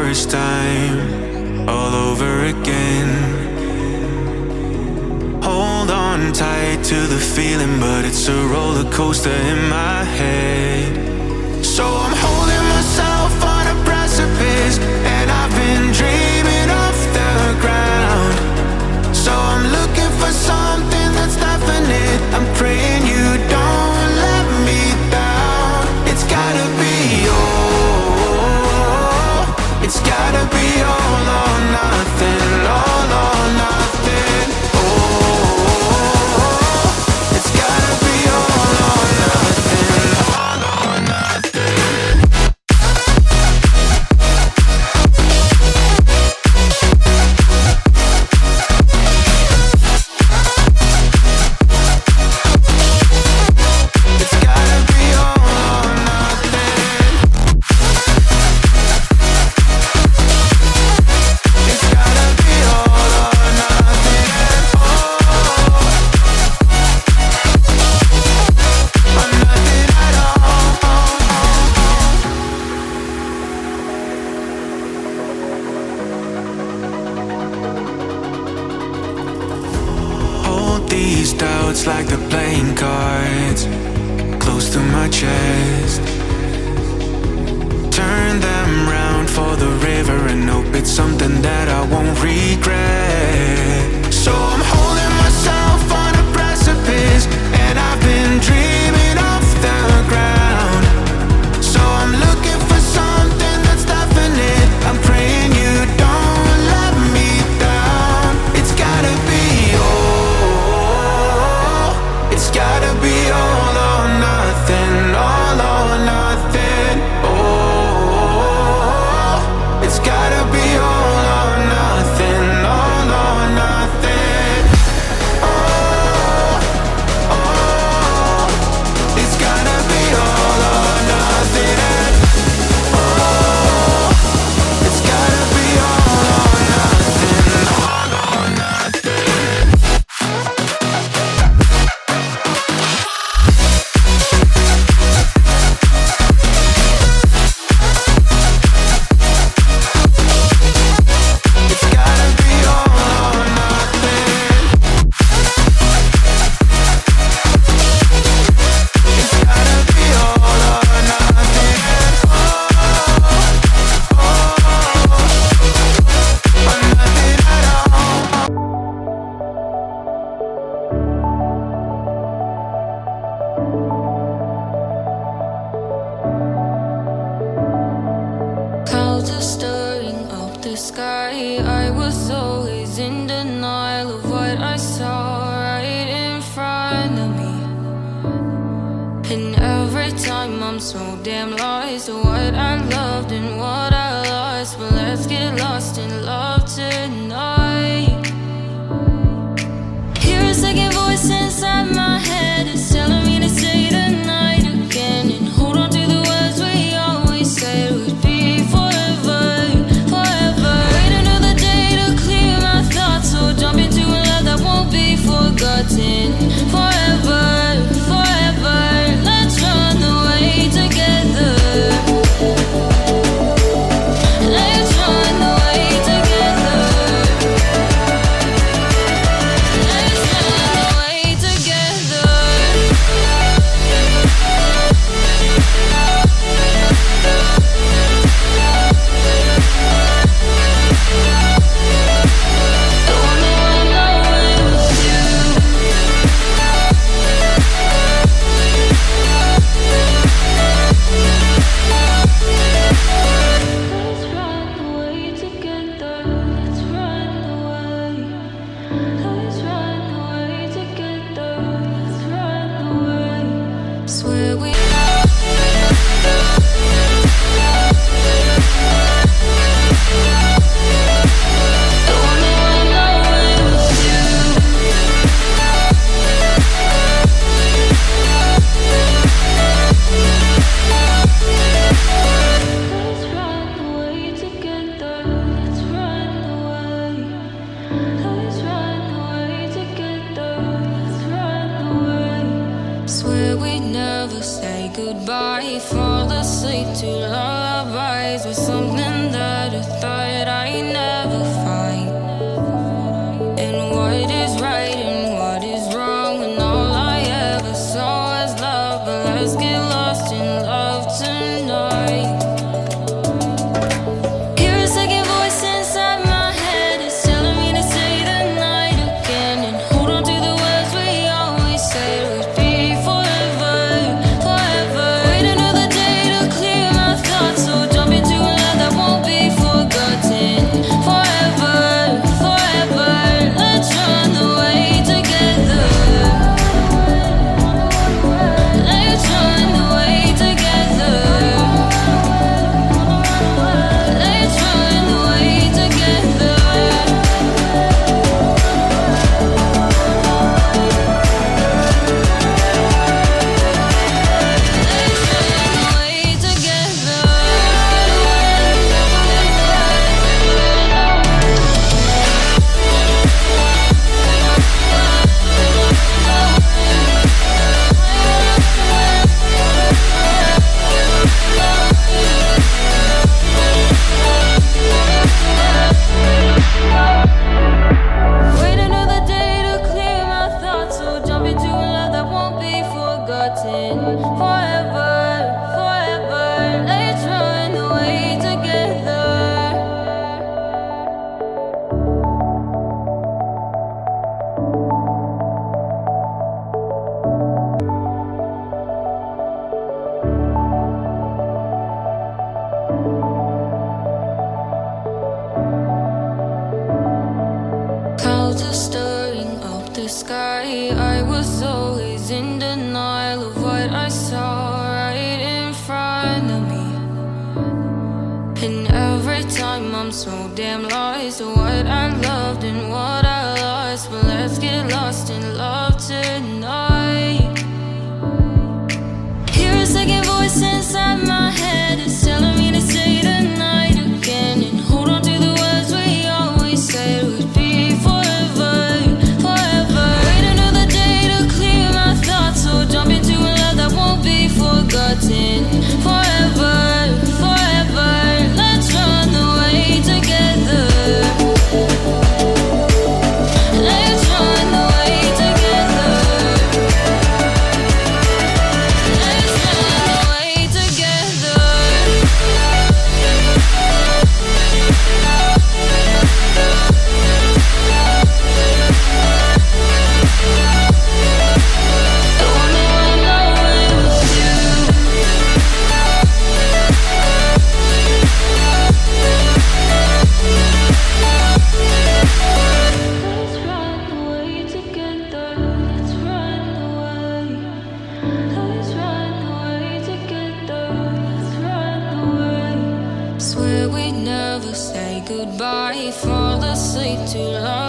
first time, all over again. Hold on tight to the feeling, but it's a roller coaster in my head. So I'm holding myself on a precipice, and I've been dreaming off the ground. So I'm looking for something that's definite. I'm praying you don't let me down. It's gotta be it's gotta be all or nothing, all or nothing. Oh, it's gotta be all or nothing, all or nothing. It's gotta be all or nothing. These doubts like the playing cards close to my chest. Turn them round for the river and hope it's something that I won't regret. So I'm holding myself on a precipice, and I've been dreaming off the ground. So I'm looking for something that's definite. I'm praying you don't let me down. It's gotta be it's gotta be all or nothing, all or nothing. Oh, it's gotta be all or nothing, all or nothing. Oh, oh, it's gotta be all or nothing. Oh, it's gotta be all or nothing, all or nothing. Clouds are stirring up the sky. I was always in denial of what I saw right in front of me. And every time I'm so damn lost to what I loved and what I lost. But let's get lost in love tonight. Hear a second voice inside my head. It's telling me to say tonight again, and hold on to the words we always said would be forever, forever. Wait another day to clear my thoughts, so jump into a love that won't be forgotten. Forever, forever, let's run away together. Let's run away together. say goodbye. Fall asleep to lullabies with something that I thought I'd never find. And what is right and what is wrong, and all I ever saw was love. But let's get lost in love tonight. Hear a second voice inside my head, it's telling me to say the night again, and hold on to the words we always said would be forever, forever. Wait another day to clear my thoughts, so jump into a love that won't be forgotten. Forever, forever, let's run away together. Let's run away together. Let's run away together. Wait another day to clear my thoughts, so jump into a love that won't be forgotten. Forever, forever, let's run away together. Clouds are stirring up the sky. I was always in denial of what I saw right in front of me. And every time I'm so damn lost to what I loved and what I lost. But let's get lost in love tonight. Hear a second voice inside my head, it's telling me to say the night again, and hold on to the words we always said would be forever, forever. Wait another day to clear my thoughts, so jump into a love that won't be forgotten. Forever, forever, let's run away together. Let's run away together. Let's run away together. I wanna run away with you. Let's run away together. Let's run away. Let's run away together. Let's run away. Swear we'd never say goodbye. Fall asleep to love.